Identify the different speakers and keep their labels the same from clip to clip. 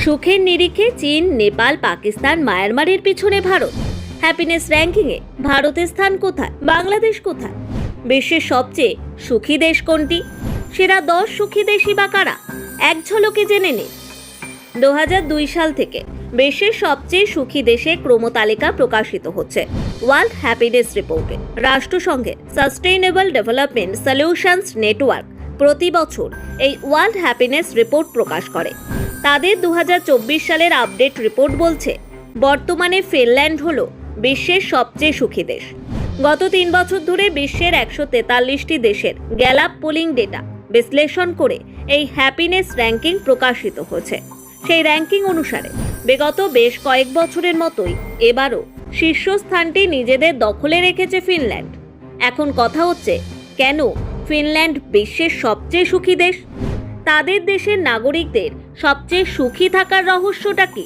Speaker 1: সুখের নিরিখে চীন, নেপাল, পাকিস্তান, মায়ানমারের পিছনে ভারত। হ্যাপিনেস র্যাঙ্কিংয়ে ভারতের স্থান কোথায়? বাংলাদেশ কোথায়? বিশ্বের সবচেয়ে সুখী দেশ কোনটি? সেরা 10 সুখী দেশই বা কারা? এক ঝলকে জেনে নিন। 2002 সাল থেকে বিশ্বের সবচেয়ে সুখী দেশে ক্রমতালিকা প্রকাশিত হচ্ছে ওয়ার্ল্ড হ্যাপিনেস রিপোর্টে। রাষ্ট্রসংঘের সাস্টেইনেবল ডেভেলপমেন্ট সলিউশনস নেটওয়ার্ক প্রতি বছর এই ওয়ার্ল্ড হ্যাপিনেস রিপোর্ট প্রকাশ করে। তাদের 2024 সালের আপডেট রিপোর্ট বলছে, বর্তমানে ফিনল্যান্ড হলো বিশ্বের সবচেয়ে সুখী দেশ। গত 3 বছর ধরে বিশ্বের 143টি দেশের গ্যালাপ পোলিং ডেটা বিশ্লেষণ করে এই হ্যাপিনেস র্যাঙ্কিং প্রকাশিত হয়েছে। সেই র্যাঙ্কিং অনুসারে বিগত বেশ কয়েক বছরের মতোই এবারও শীর্ষস্থানটি নিজেদের দখলে রেখেছে ফিনল্যান্ড। এখন কথা হচ্ছে, কেন ফিনল্যান্ড বিশ্বের সবচেয়ে সুখী দেশ? তাদের দেশের নাগরিকদের সবচেয়ে সুখী থাকার রহস্যটা কি?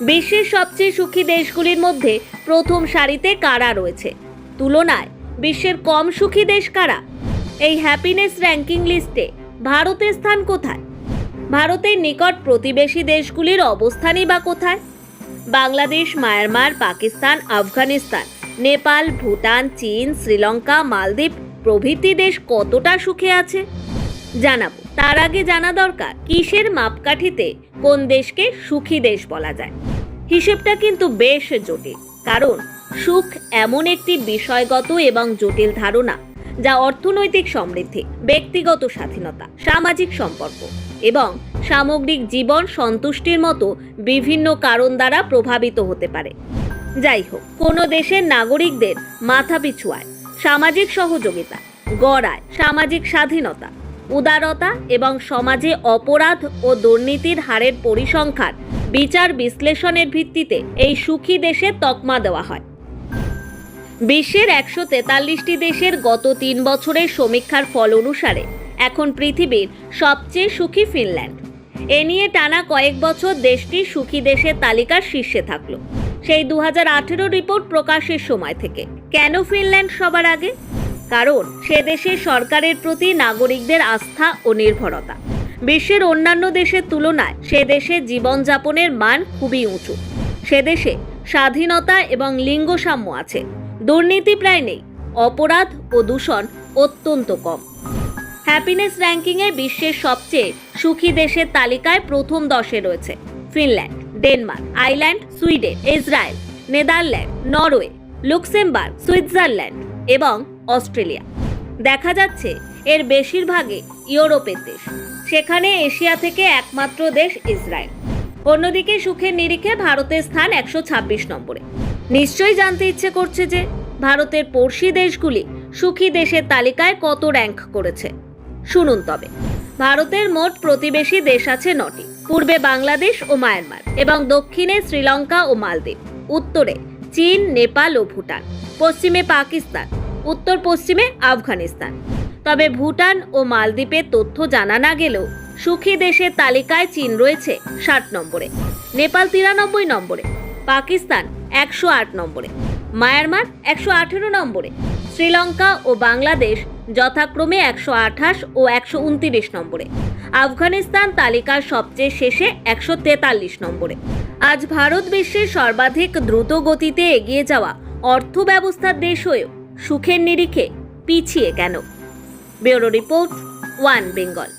Speaker 1: বিশ্বের সবচেয়ে সুখী দেশগুলির মধ্যে প্রথম সারিতে কারা রয়েছে? তুলনায় বিশ্বের কম সুখী দেশ কারা? এই হ্যাপিনেস র্যাঙ্কিং লিস্টে ভারতের স্থান কোথায়? ভারতের নিকট প্রতিবেশী দেশগুলির অবস্থানই বা কোথায়? বাংলাদেশ, মায়ানমার, পাকিস্তান, আফগানিস্তান, নেপাল, ভুটান, চীন, শ্রীলঙ্কা, মালদ্বীপ প্রভৃতি দেশ কতটা সুখে আছে জানাবো। তার আগে জানা দরকার, কিসের মাপকাঠিতে কোন দেশকে সুখী দেশ বলা যায়। হিসেবটা কিন্তু বেশ জটিল, কারণ সুখ এমন একটি বিষয়গত এবং জটিল ধারণা যা অর্থনৈতিক সমৃদ্ধি, ব্যক্তিগত স্বাধীনতা, সামাজিক সম্পর্ক এবং সামগ্রিক জীবন সন্তুষ্টির মতো বিভিন্ন কারণ দ্বারা প্রভাবিত হতে পারে। যাই হোক, কোনো দেশের নাগরিকদের মাথাপিছু আয়, সামাজিক সহযোগিতা, গড় আয়, সামাজিক স্বাধীনতা, উদারতা এবং সমাজে অপরাধ ও দুর্নীতির হারের পরিসংখ্যান বিচার বিশ্লেষণের ভিত্তিতে এই সুখী দেশের তকমা দেওয়া হয়। বিশ্বের 143টি দেশের গত 3 বছরের সমীক্ষার ফল অনুসারে এখন পৃথিবীর সবচেয়ে সুখী ফিনল্যান্ড। এ নিয়ে টানা কয়েক বছর দেশটি সুখী দেশের তালিকার শীর্ষে থাকলো, সেই 2018 রিপোর্ট প্রকাশের সময় থেকে। কেন ফিনল্যান্ড সবার আগে? কারণ সে দেশের সরকারের প্রতি নাগরিকদের আস্থা ও নির্ভরতা বিশ্বের অন্যান্য দেশের তুলনায় সে দেশে জীবনযাপনের মান খুবই উঁচু। সে দেশে স্বাধীনতা এবং লিঙ্গ সাম্য আছে, দুর্নীতি প্রায় নেই, অপরাধ ও দূষণ অত্যন্ত কম। হ্যাপিনেস র্যাঙ্কিংয়ে বিশ্বের সবচেয়ে সুখী দেশের তালিকায় প্রথম 10-এ রয়েছে Finland, Denmark, island, Sweden, Israel, Netherland, Norway, Luxembourg, Switzerland এবং অস্ট্রেলিয়া। দেখা যাচ্ছে এর বেশিরভাগই ইউরোপের দেশ, সেখানে এশিয়া থেকে একমাত্র দেশ ইসরায়েল। অন্যদিকে সুখের নিরিখে ভারতের স্থান 126 নম্বরে। নিশ্চয়ই জানতে ইচ্ছে করছে যে ভারতের পড়শি দেশগুলি সুখী দেশের তালিকায় কত র্যাঙ্ক করেছে। শুনুন তবে। ভারতের মোট প্রতিবেশী দেশ আছে 9টি। পূর্বে বাংলাদেশ ও মায়ানমার এবং দক্ষিণে শ্রীলঙ্কা ও মালদ্বীপ, উত্তরে চীন, নেপাল ও ভুটান, পশ্চিমে পাকিস্তান, উত্তর পশ্চিমে আফগানিস্তান। তবে ভুটান ও মালদ্বীপের তথ্য জানা না গেলেও সুখী দেশের তালিকায় চীন রয়েছে 60 নম্বরে, নেপাল 93 নম্বরে, পাকিস্তান 108 নম্বরে, মায়ানমার 118 নম্বরে, শ্রীলঙ্কা ও বাংলাদেশ যথাক্রমে 128 ও 129 নম্বরে, আফগানিস্তান তালিকার সবচেয়ে শেষে 143 নম্বরে। আজ ভারত বিশ্বের সর্বাধিক দ্রুত গতিতে এগিয়ে যাওয়া অর্থ ব্যবস্থার দেশ হয়েও সুখের নিরিখে পিছিয়ে কেন? Bureau report, one Bengal.